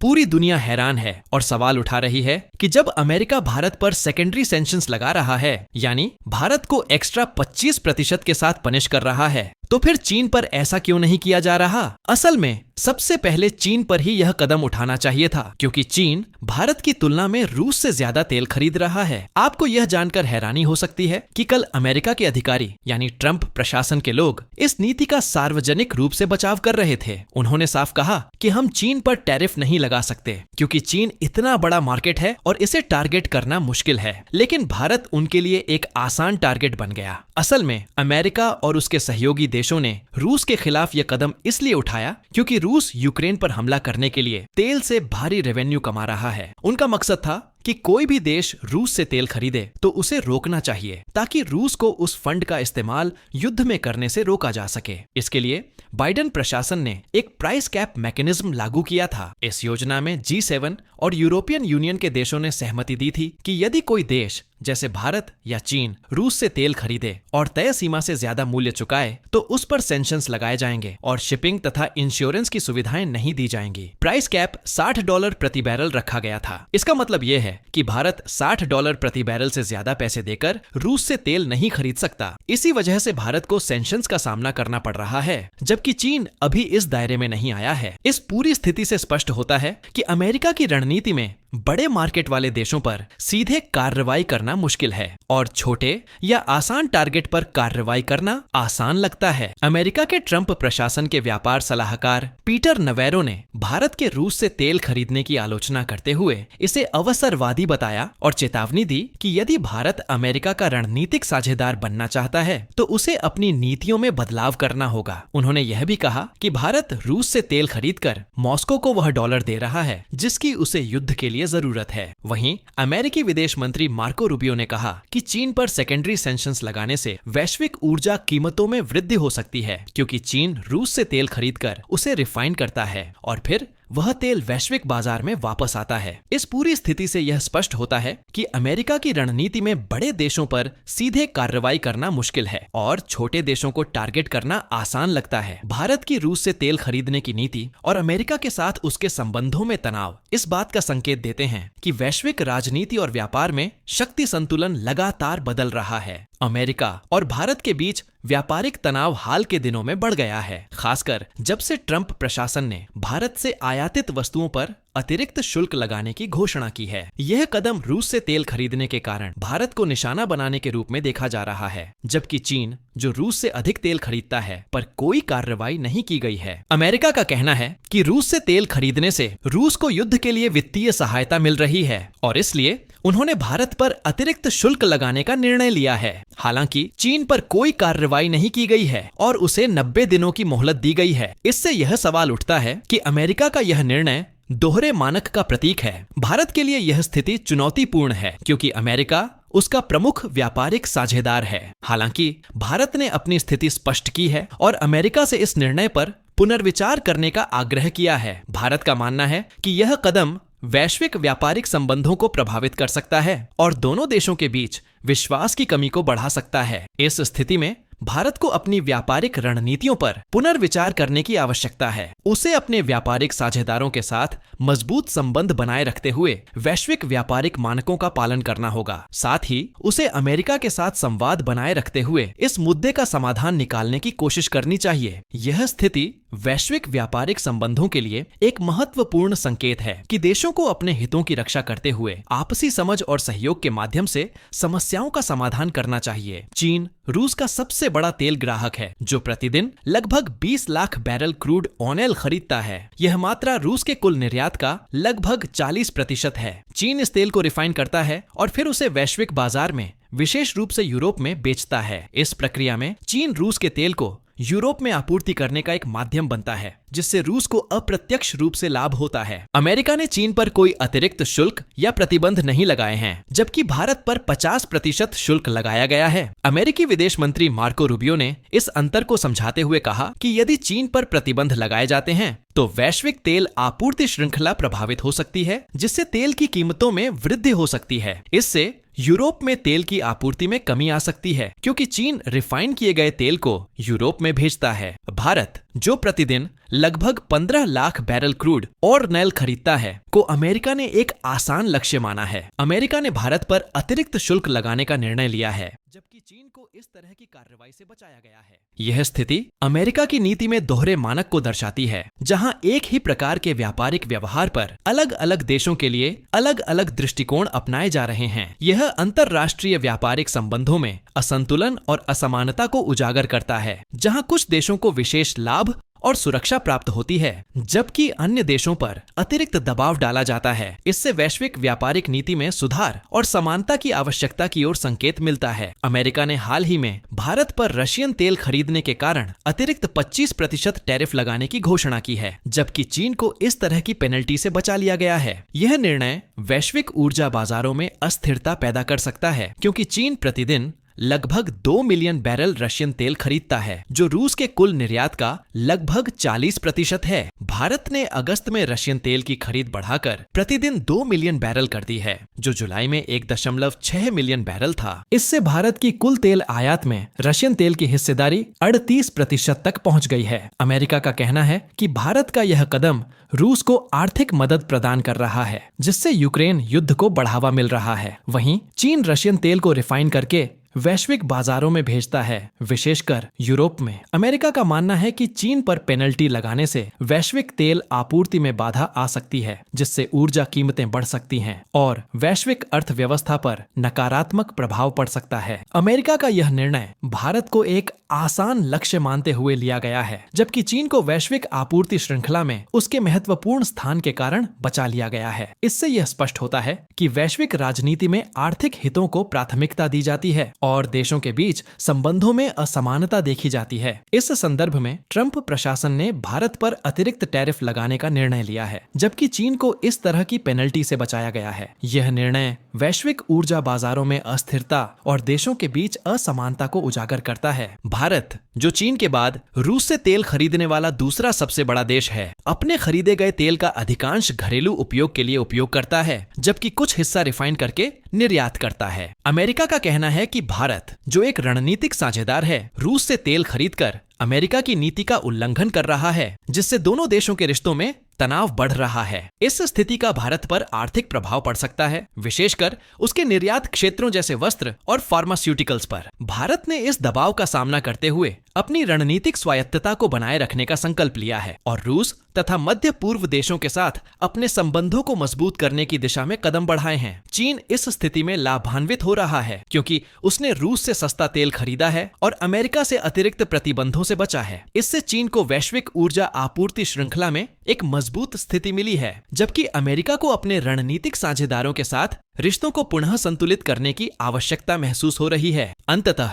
पूरी दुनिया हैरान है और सवाल उठा रही है कि जब अमेरिका भारत पर सेकेंडरी सैंक्शंस लगा रहा है, यानी भारत को एक्स्ट्रा 25% के साथ पनिश कर रहा है, तो फिर चीन पर ऐसा क्यों नहीं किया जा रहा? असल में सबसे पहले चीन पर ही यह कदम उठाना चाहिए था, क्योंकि चीन भारत की तुलना में रूस से ज्यादा तेल खरीद रहा है। आपको यह जानकर हैरानी हो सकती है कि कल अमेरिका के अधिकारी यानी ट्रंप प्रशासन के लोग इस नीति का सार्वजनिक रूप से बचाव कर रहे थे। उन्होंने साफ कहा कि हम चीन पर टैरिफ नहीं लगा सकते क्योंकि चीन इतना बड़ा मार्केट है और इसे टारगेट करना मुश्किल है। लेकिन भारत उनके लिए एक आसान टारगेट बन गया। असल में अमेरिका और उसके सहयोगी देशों ने रूस के खिलाफ यह कदम इसलिए उठाया क्योंकि रूस यूक्रेन पर हमला करने के लिए तेल से भारी रेवेन्यू कमा रहा है। उनका मकसद था कि कोई भी देश रूस से तेल खरीदे तो उसे रोकना चाहिए ताकि रूस को उस फंड का इस्तेमाल युद्ध में करने से रोका जा सके। इसके लिए बाइडेन प्रशासन ने एक प्राइस कैप मैकेनिज्म लागू किया था। इस योजना में G7 और यूरोपियन यूनियन के देशों ने सहमति दी थी कि यदि कोई देश जैसे भारत या चीन रूस से तेल खरीदे और तय सीमा से ज्यादा मूल्य चुकाए तो उस पर सैंक्शंस लगाए जाएंगे और शिपिंग तथा इंश्योरेंस की सुविधाएं नहीं दी जाएंगी। प्राइस कैप $60 प्रति बैरल रखा गया था। इसका मतलब यह है कि भारत $60 प्रति बैरल से ज्यादा पैसे देकर रूस से तेल नहीं खरीद सकता। इसी वजह से भारत को सैंक्शंस का सामना करना पड़ रहा है, जबकि चीन अभी इस दायरे में नहीं आया है। इस पूरी स्थिति से स्पष्ट होता है कि अमेरिका की रणनीति में बड़े मार्केट वाले देशों पर सीधे कार्रवाई करना मुश्किल है और छोटे या आसान टारगेट पर कार्रवाई करना आसान लगता है। अमेरिका के ट्रंप प्रशासन के व्यापार सलाहकार पीटर नवेरो ने भारत के रूस से तेल खरीदने की आलोचना करते हुए इसे अवसरवादी बताया और चेतावनी दी कि यदि भारत अमेरिका का रणनीतिक साझेदार बनना चाहता है तो उसे अपनी नीतियों में बदलाव करना होगा। उन्होंने यह भी कहा कि भारत रूस से तेल खरीदकर मॉस्को को वह डॉलर दे रहा है जिसकी उसे युद्ध के लिए जरूरत है। वहीं अमेरिकी विदेश मंत्री मार्को रूबियो ने कहा कि चीन पर सेकेंडरी सैंक्शंस लगाने से वैश्विक ऊर्जा कीमतों में वृद्धि हो सकती है, क्योंकि चीन रूस से तेल खरीदकर उसे रिफाइन करता है और फिर वह तेल वैश्विक बाजार में वापस आता है। इस पूरी स्थिति से यह स्पष्ट होता है कि अमेरिका की रणनीति में बड़े देशों पर सीधे कार्रवाई करना मुश्किल है और छोटे देशों को टारगेट करना आसान लगता है। भारत की रूस से तेल खरीदने की नीति और अमेरिका के साथ उसके संबंधों में तनाव इस बात का संकेत देते हैं कि वैश्विक राजनीति और व्यापार में शक्ति संतुलन लगातार बदल रहा है। अमेरिका और भारत के बीच व्यापारिक तनाव हाल के दिनों में बढ़ गया है, खासकर जब से ट्रंप प्रशासन ने भारत से आयातित वस्तुओं पर अतिरिक्त शुल्क लगाने की घोषणा की है। यह कदम रूस से तेल खरीदने के कारण भारत को निशाना बनाने के रूप में देखा जा रहा है, जबकि चीन जो रूस से अधिक तेल खरीदता है पर कोई कार्रवाई नहीं की गई है। अमेरिका का कहना है कि रूस से तेल खरीदने से रूस को युद्ध के लिए वित्तीय सहायता मिल रही है और इसलिए उन्होंने भारत पर अतिरिक्त शुल्क लगाने का निर्णय लिया है। हालांकि चीन पर कोई कार्रवाई नहीं की गई है और उसे 90 दिनों की मोहलत दी गई है। इससे यह सवाल उठता है कि अमेरिका का यह निर्णय दोहरे मानक का प्रतीक है। भारत के लिए यह स्थिति चुनौतीपूर्ण है क्योंकि अमेरिका उसका प्रमुख व्यापारिक साझेदार है। हालांकि भारत ने अपनी स्थिति स्पष्ट की है और अमेरिका से इस निर्णय पर पुनर्विचार करने का आग्रह किया है। भारत का मानना है कि यह कदम वैश्विक व्यापारिक संबंधों को प्रभावित कर सकता है और दोनों देशों के बीच विश्वास की कमी को बढ़ा सकता है। इस स्थिति में भारत को अपनी व्यापारिक रणनीतियों पर पुनर्विचार करने की आवश्यकता है। उसे अपने व्यापारिक साझेदारों के साथ मजबूत संबंध बनाए रखते हुए वैश्विक व्यापारिक मानकों का पालन करना होगा। साथ ही उसे अमेरिका के साथ संवाद बनाए रखते हुए इस मुद्दे का समाधान निकालने की कोशिश करनी चाहिए। यह स्थिति वैश्विक व्यापारिक संबंधों के लिए एक महत्वपूर्ण संकेत है कि देशों को अपने हितों की रक्षा करते हुए आपसी समझ और सहयोग के माध्यम से समस्याओं का समाधान करना चाहिए। चीन रूस का सबसे बड़ा तेल ग्राहक है जो प्रतिदिन लगभग 20 लाख बैरल क्रूड ऑयल खरीदता है। यह मात्रा रूस के कुल निर्यात का लगभग 40% है। चीन इस तेल को रिफाइन करता है और फिर उसे वैश्विक बाजार में विशेष रूप से यूरोप में बेचता है। इस प्रक्रिया में चीन रूस के तेल को यूरोप में आपूर्ति करने का एक माध्यम बनता है जिससे रूस को अप्रत्यक्ष रूप से लाभ होता है। अमेरिका ने चीन पर कोई अतिरिक्त शुल्क या प्रतिबंध नहीं लगाए हैं, जबकि भारत पर 50% शुल्क लगाया गया है। अमेरिकी विदेश मंत्री मार्को रूबियो ने इस अंतर को समझाते हुए कहा कि यदि चीन पर प्रतिबंध लगाए जाते हैं तो वैश्विक तेल आपूर्ति श्रृंखला प्रभावित हो सकती है, जिससे तेल की कीमतों में वृद्धि हो सकती है। इससे यूरोप में तेल की आपूर्ति में कमी आ सकती है क्योंकि चीन रिफाइन किए गए तेल को यूरोप में भेजता है। भारत, जो प्रतिदिन लगभग 15 लाख बैरल क्रूड और ऑयल खरीदता है, को अमेरिका ने एक आसान लक्ष्य माना है। अमेरिका ने भारत पर अतिरिक्त शुल्क लगाने का निर्णय लिया है, जबकि चीन को इस तरह की कार्रवाई से बचाया गया है। यह स्थिति अमेरिका की नीति में दोहरे मानक को दर्शाती है, जहां एक ही प्रकार के व्यापारिक व्यवहार पर अलग अलग देशों के लिए अलग अलग दृष्टिकोण अपनाए जा रहे हैं। यह अंतरराष्ट्रीय व्यापारिक संबंधों में असंतुलन और असमानता को उजागर करता है, जहां कुछ देशों को विशेष लाभ और सुरक्षा प्राप्त होती है, जबकि अन्य देशों पर अतिरिक्त दबाव डाला जाता है। इससे वैश्विक व्यापारिक नीति में सुधार और समानता की आवश्यकता की ओर संकेत मिलता है। अमेरिका ने हाल ही में भारत पर रशियन तेल खरीदने के कारण अतिरिक्त 25% टैरिफ लगाने की घोषणा की है, जबकि चीन को इस तरह की पेनल्टी से बचा लिया गया है। यह निर्णय वैश्विक ऊर्जा बाजारों में अस्थिरता पैदा कर सकता है, क्योंकि चीन प्रतिदिन लगभग 2 मिलियन बैरल रशियन तेल खरीदता है, जो रूस के कुल निर्यात का लगभग 40% है। भारत ने अगस्त में रशियन तेल की खरीद बढ़ाकर प्रतिदिन 2 मिलियन बैरल कर दी है, जो जुलाई में 1.6 मिलियन बैरल था। इससे भारत की कुल तेल आयात में रशियन तेल की हिस्सेदारी 38% तक पहुंच गई है। अमेरिका का कहना है कि भारत का यह कदम रूस को आर्थिक मदद प्रदान कर रहा है, जिससे यूक्रेन युद्ध को बढ़ावा मिल रहा है। वहीं चीन रशियन तेल को रिफाइन करके वैश्विक बाजारों में भेजता है, विशेषकर यूरोप में। अमेरिका का मानना है कि चीन पर पेनल्टी लगाने से वैश्विक तेल आपूर्ति में बाधा आ सकती है, जिससे ऊर्जा कीमतें बढ़ सकती हैं और वैश्विक अर्थव्यवस्था पर नकारात्मक प्रभाव पड़ सकता है। अमेरिका का यह निर्णय भारत को एक आसान लक्ष्य मानते हुए लिया गया है, जबकि चीन को वैश्विक आपूर्ति श्रृंखला में उसके महत्वपूर्ण स्थान के कारण बचा लिया गया है। इससे यह स्पष्ट होता है कि वैश्विक राजनीति में आर्थिक हितों को प्राथमिकता दी जाती है और देशों के बीच संबंधों में असमानता देखी जाती है। इस संदर्भ में ट्रंप प्रशासन ने भारत पर अतिरिक्त टैरिफ लगाने का निर्णय लिया है, जबकि चीन को इस तरह की पेनल्टी से बचाया गया है। यह निर्णय वैश्विक ऊर्जा बाजारों में अस्थिरता और देशों के बीच असमानता को उजागर करता है। भारत, जो चीन के बाद रूस से तेल खरीदने वाला दूसरा सबसे बड़ा देश है, अपने खरीदे गए तेल का अधिकांश घरेलू उपयोग के लिए उपयोग करता है, जबकि कुछ हिस्सा रिफाइन करके निर्यात करता है। अमेरिका का कहना है कि भारत, जो एक रणनीतिक साझेदार है, रूस से तेल खरीदकर अमेरिका की नीति का उल्लंघन कर रहा है, जिससे दोनों देशों के रिश्तों में तनाव बढ़ रहा है। इस स्थिति का भारत पर आर्थिक प्रभाव पड़ सकता है, विशेषकर उसके निर्यात क्षेत्रों जैसे वस्त्र और फार्मास्यूटिकल्स पर। भारत ने इस दबाव का सामना करते हुए अपनी रणनीतिक स्वायत्तता को बनाए रखने का संकल्प लिया है और रूस तथा मध्य पूर्व देशों के साथ अपने संबंधों को मजबूत करने की दिशा में कदम बढ़ाए हैं। चीन इस स्थिति में लाभान्वित हो रहा है, क्योंकि उसने रूस से सस्ता तेल खरीदा है और अमेरिका से अतिरिक्त प्रतिबंधों से बचा है। इससे चीन को वैश्विक ऊर्जा आपूर्ति श्रृंखला में एक मजबूत स्थिति मिली है, जबकि अमेरिका को अपने रणनीतिक साझेदारों के साथ रिश्तों को पुनः संतुलित करने की आवश्यकता महसूस हो रही है। अंततः